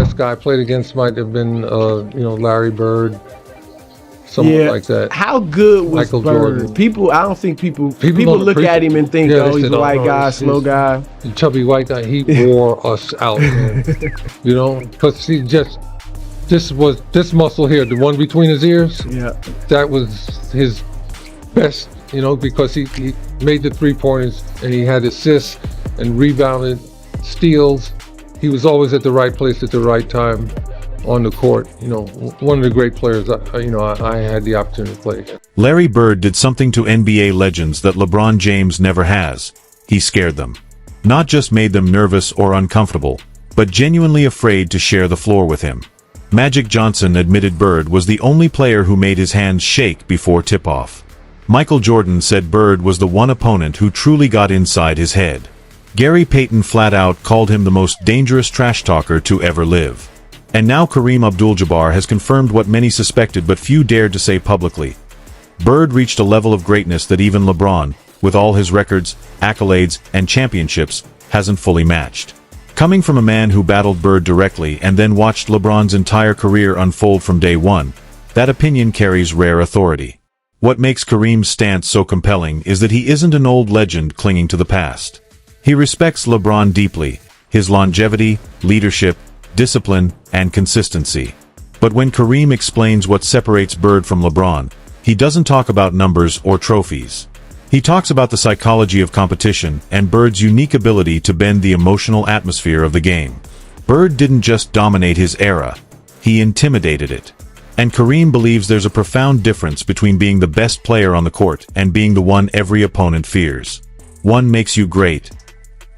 last guy I played against might have been, Larry Bird, someone like that. How good was Michael Bird? Jordan. I don't think people don't look at him and think, they he's said, a white guy, he's slow guy. the chubby white guy. He wore us out, man. Because he just, this muscle here, the one between his ears, that was his best, because he made the 3-pointers and he had assists and rebounded, steals. He was always at the right place at the right time on the court. One of the great players, I had the opportunity to play against. Larry Bird did something to NBA legends that LeBron James never has. He scared them. Not just made them nervous or uncomfortable, but genuinely afraid to share the floor with him. Magic Johnson admitted Bird was the only player who made his hands shake before tip-off. Michael Jordan said Bird was the one opponent who truly got inside his head. Gary Payton flat out called him the most dangerous trash talker to ever live. And now Kareem Abdul-Jabbar has confirmed what many suspected but few dared to say publicly. Bird reached a level of greatness that even LeBron, with all his records, accolades, and championships, hasn't fully matched. Coming from a man who battled Bird directly and then watched LeBron's entire career unfold from day one, that opinion carries rare authority. What makes Kareem's stance so compelling is that he isn't an old legend clinging to the past. He respects LeBron deeply, his longevity, leadership, discipline, and consistency. But when Kareem explains what separates Bird from LeBron, he doesn't talk about numbers or trophies. He talks about the psychology of competition and Bird's unique ability to bend the emotional atmosphere of the game. Bird didn't just dominate his era, he intimidated it. And Kareem believes there's a profound difference between being the best player on the court and being the one every opponent fears. One makes you great.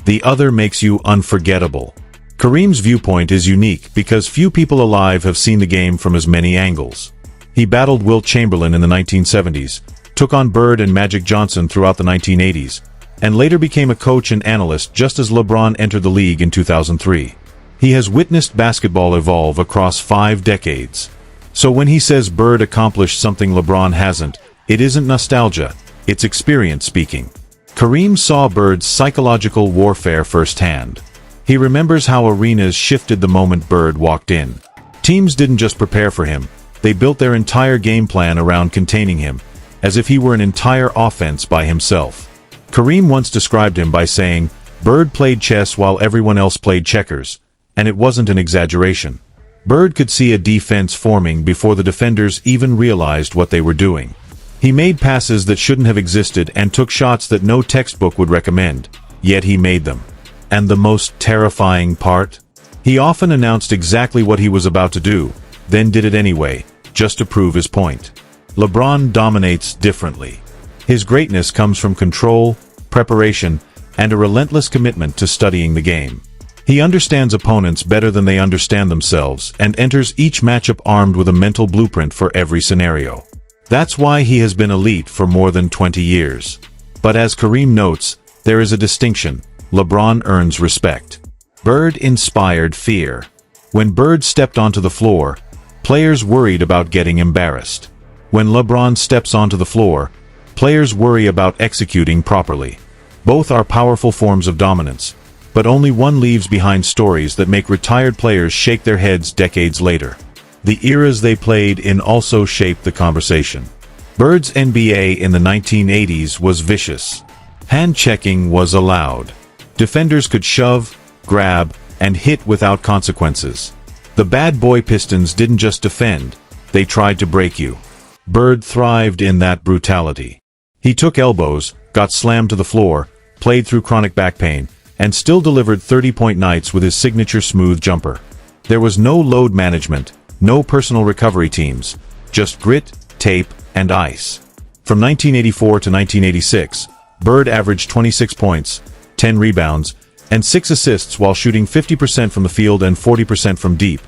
The other makes you unforgettable. Kareem's viewpoint is unique because few people alive have seen the game from as many angles. He battled Wilt Chamberlain in the 1970s, took on Bird and Magic Johnson throughout the 1980s, and later became a coach and analyst just as LeBron entered the league in 2003. He has witnessed basketball evolve across 5 decades. So when he says Bird accomplished something LeBron hasn't, it isn't nostalgia, it's experience speaking. Kareem saw Bird's psychological warfare firsthand. He remembers how arenas shifted the moment Bird walked in. Teams didn't just prepare for him, they built their entire game plan around containing him, as if he were an entire offense by himself. Kareem once described him by saying, Bird played chess while everyone else played checkers, and it wasn't an exaggeration. Bird could see a defense forming before the defenders even realized what they were doing. He made passes that shouldn't have existed and took shots that no textbook would recommend, yet he made them. And the most terrifying part? He often announced exactly what he was about to do, then did it anyway, just to prove his point. LeBron dominates differently. His greatness comes from control, preparation, and a relentless commitment to studying the game. He understands opponents better than they understand themselves and enters each matchup armed with a mental blueprint for every scenario. That's why he has been elite for more than 20 years. But as Kareem notes, there is a distinction. LeBron earns respect. Bird inspired fear. When Bird stepped onto the floor, players worried about getting embarrassed. When LeBron steps onto the floor, players worry about executing properly. Both are powerful forms of dominance, but only one leaves behind stories that make retired players shake their heads decades later. The eras they played in also shaped the conversation. Bird's NBA in the 1980s was vicious. Hand-checking was allowed. Defenders could shove, grab, and hit without consequences. The bad boy Pistons didn't just defend, they tried to break you. Bird thrived in that brutality. He took elbows, got slammed to the floor, played through chronic back pain, and still delivered 30-point nights with his signature smooth jumper. There was no load management, no personal recovery teams, just grit, tape, and ice. From 1984 to 1986, Bird averaged 26 points, 10 rebounds, and 6 assists while shooting 50% from the field and 40% from deep,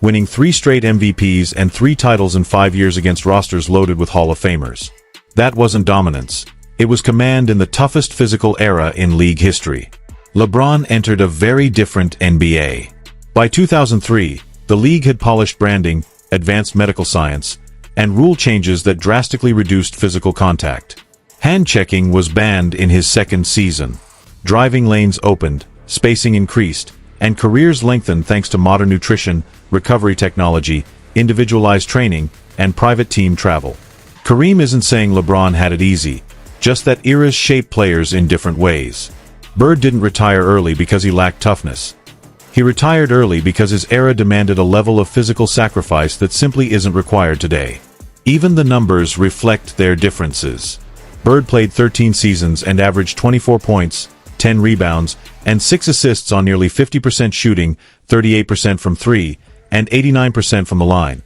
winning 3 straight MVPs and 3 titles in 5 years against rosters loaded with Hall of Famers. That wasn't dominance. It was command in the toughest physical era in league history. LeBron entered a very different NBA. By 2003, the league had polished branding, advanced medical science, and rule changes that drastically reduced physical contact. Hand-checking was banned in his second season. Driving lanes opened, spacing increased, and careers lengthened thanks to modern nutrition, recovery technology, individualized training, and private team travel. Kareem isn't saying LeBron had it easy, just that eras shape players in different ways. Bird didn't retire early because he lacked toughness. He retired early because his era demanded a level of physical sacrifice that simply isn't required today. Even the numbers reflect their differences. Bird played 13 seasons and averaged 24 points, 10 rebounds, and 6 assists on nearly 50% shooting, 38% from 3, and 89% from the line.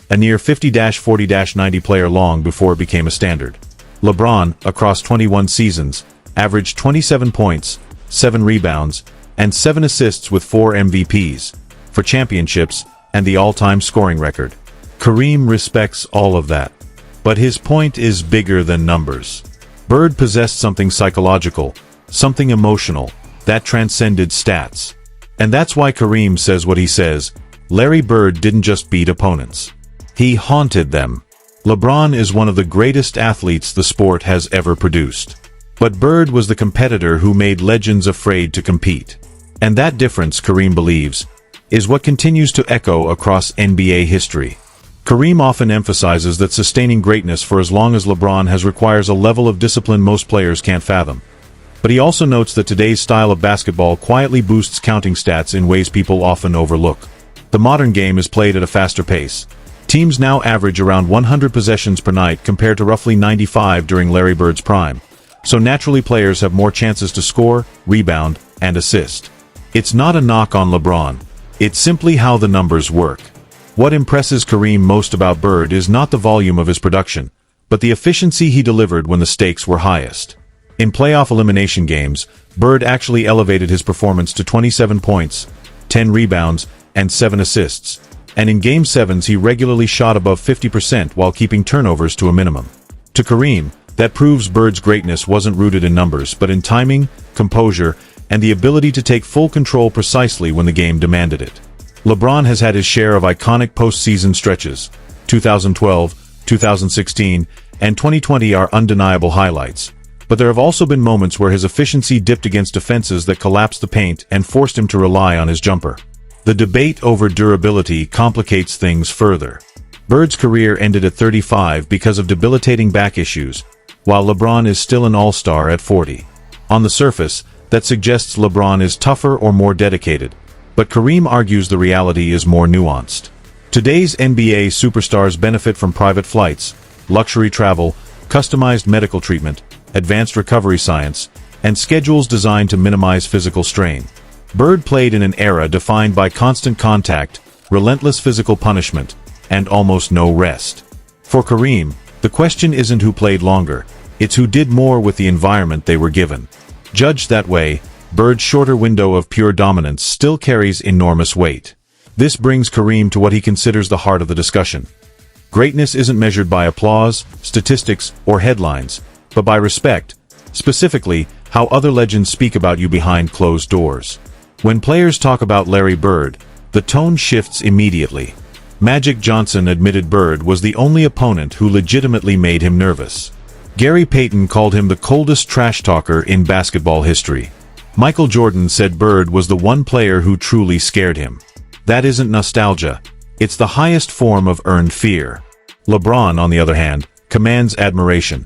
A near 50-40-90 player long before it became a standard. LeBron, across 21 seasons, averaged 27 points, 7 rebounds, and 7 assists with 4 MVPs, for championships and the all-time scoring record. Kareem respects all of that. But his point is bigger than numbers. Bird possessed something psychological, something emotional, that transcended stats. And that's why Kareem says what he says. Larry Bird didn't just beat opponents. He haunted them. LeBron is one of the greatest athletes the sport has ever produced. But Bird was the competitor who made legends afraid to compete. And that difference, Kareem believes, is what continues to echo across NBA history. Kareem often emphasizes that sustaining greatness for as long as LeBron has requires a level of discipline most players can't fathom. But he also notes that today's style of basketball quietly boosts counting stats in ways people often overlook. The modern game is played at a faster pace. Teams now average around 100 possessions per night compared to roughly 95 during Larry Bird's prime. So naturally players have more chances to score, rebound, and assist. It's not a knock on LeBron. It's simply how the numbers work. What impresses Kareem most about Bird is not the volume of his production, but the efficiency he delivered when the stakes were highest. In playoff elimination games, Bird actually elevated his performance to 27 points, 10 rebounds, and 7 assists. And in Game 7s he regularly shot above 50% while keeping turnovers to a minimum. To Kareem, that proves Bird's greatness wasn't rooted in numbers but in timing, composure, and the ability to take full control precisely when the game demanded it. LeBron has had his share of iconic postseason stretches. 2012, 2016, and 2020 are undeniable highlights. But there have also been moments where his efficiency dipped against defenses that collapsed the paint and forced him to rely on his jumper. The debate over durability complicates things further. Bird's career ended at 35 because of debilitating back issues, while LeBron is still an all-star at 40. On the surface, that suggests LeBron is tougher or more dedicated, but Kareem argues the reality is more nuanced. Today's NBA superstars benefit from private flights, luxury travel, customized medical treatment, advanced recovery science, and schedules designed to minimize physical strain. Bird played in an era defined by constant contact, relentless physical punishment, and almost no rest. For Kareem, the question isn't who played longer, it's who did more with the environment they were given. Judged that way, Bird's shorter window of pure dominance still carries enormous weight. This brings Kareem to what he considers the heart of the discussion. Greatness isn't measured by applause, statistics, or headlines, but by respect, specifically, how other legends speak about you behind closed doors. When players talk about Larry Bird, the tone shifts immediately. Magic Johnson admitted Bird was the only opponent who legitimately made him nervous. Gary Payton called him the coldest trash talker in basketball history. Michael Jordan said Bird was the one player who truly scared him. That isn't nostalgia. It's the highest form of earned fear. LeBron, on the other hand, commands admiration.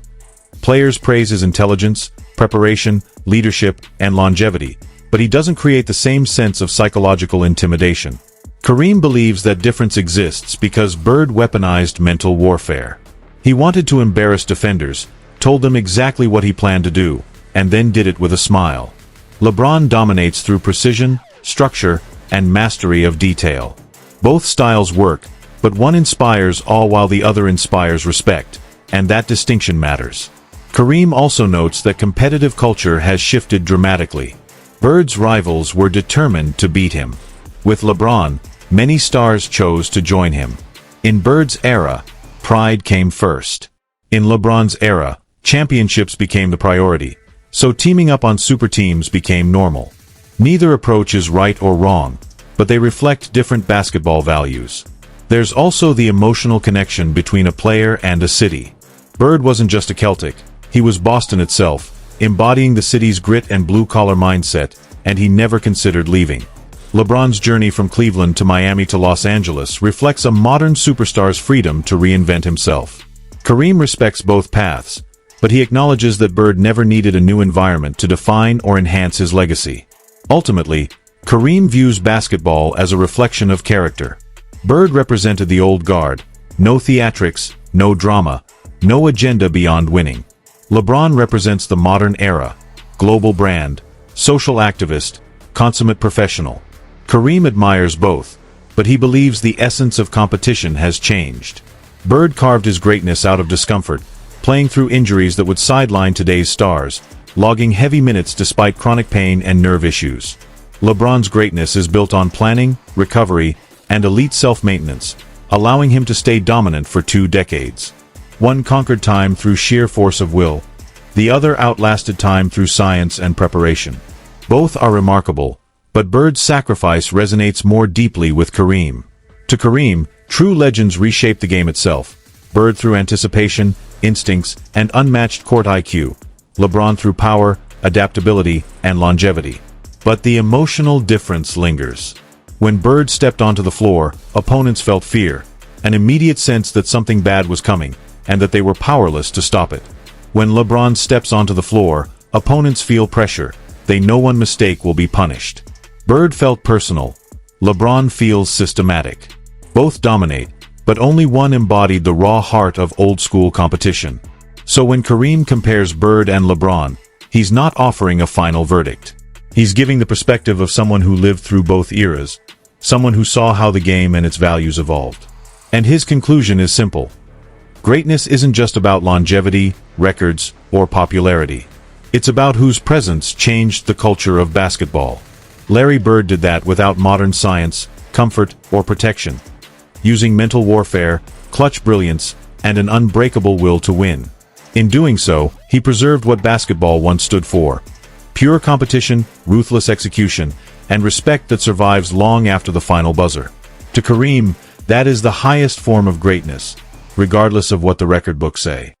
Players praise his intelligence, preparation, leadership, and longevity, but he doesn't create the same sense of psychological intimidation. Kareem believes that difference exists because Bird weaponized mental warfare. He wanted to embarrass defenders, told them exactly what he planned to do, and then did it with a smile. LeBron dominates through precision, structure, and mastery of detail. Both styles work, but one inspires all while the other inspires respect, and that distinction matters. Kareem also notes that competitive culture has shifted dramatically. Bird's rivals were determined to beat him. With LeBron, many stars chose to join him. In Bird's era, pride came first. In LeBron's era, championships became the priority, so teaming up on super teams became normal. Neither approach is right or wrong, but they reflect different basketball values. There's also the emotional connection between a player and a city. Bird wasn't just a Celtic, he was Boston itself, embodying the city's grit and blue-collar mindset, and he never considered leaving. LeBron's journey from Cleveland to Miami to Los Angeles reflects a modern superstar's freedom to reinvent himself. Kareem respects both paths, but he acknowledges that Bird never needed a new environment to define or enhance his legacy. Ultimately, Kareem views basketball as a reflection of character. Bird represented the old guard: no theatrics, no drama, no agenda beyond winning. LeBron represents the modern era: global brand, social activist, consummate professional. Kareem admires both, but he believes the essence of competition has changed. Bird carved his greatness out of discomfort, playing through injuries that would sideline today's stars, logging heavy minutes despite chronic pain and nerve issues. LeBron's greatness is built on planning, recovery, and elite self-maintenance, allowing him to stay dominant for 2 decades. One conquered time through sheer force of will, the other outlasted time through science and preparation. Both are remarkable, but Bird's sacrifice resonates more deeply with Kareem. To Kareem, true legends reshape the game itself. Bird through anticipation, instincts, and unmatched court IQ. LeBron through power, adaptability, and longevity. But the emotional difference lingers. When Bird stepped onto the floor, opponents felt fear, an immediate sense that something bad was coming, and that they were powerless to stop it. When LeBron steps onto the floor, opponents feel pressure. They know one mistake will be punished. Bird felt personal. LeBron feels systematic. Both dominate, but only one embodied the raw heart of old-school competition. So when Kareem compares Bird and LeBron, he's not offering a final verdict. He's giving the perspective of someone who lived through both eras, someone who saw how the game and its values evolved. And his conclusion is simple. Greatness isn't just about longevity, records, or popularity. It's about whose presence changed the culture of basketball. Larry Bird did that without modern science, comfort, or protection, using mental warfare, clutch brilliance, and an unbreakable will to win. In doing so, he preserved what basketball once stood for: pure competition, ruthless execution, and respect that survives long after the final buzzer. To Kareem, that is the highest form of greatness, regardless of what the record books say.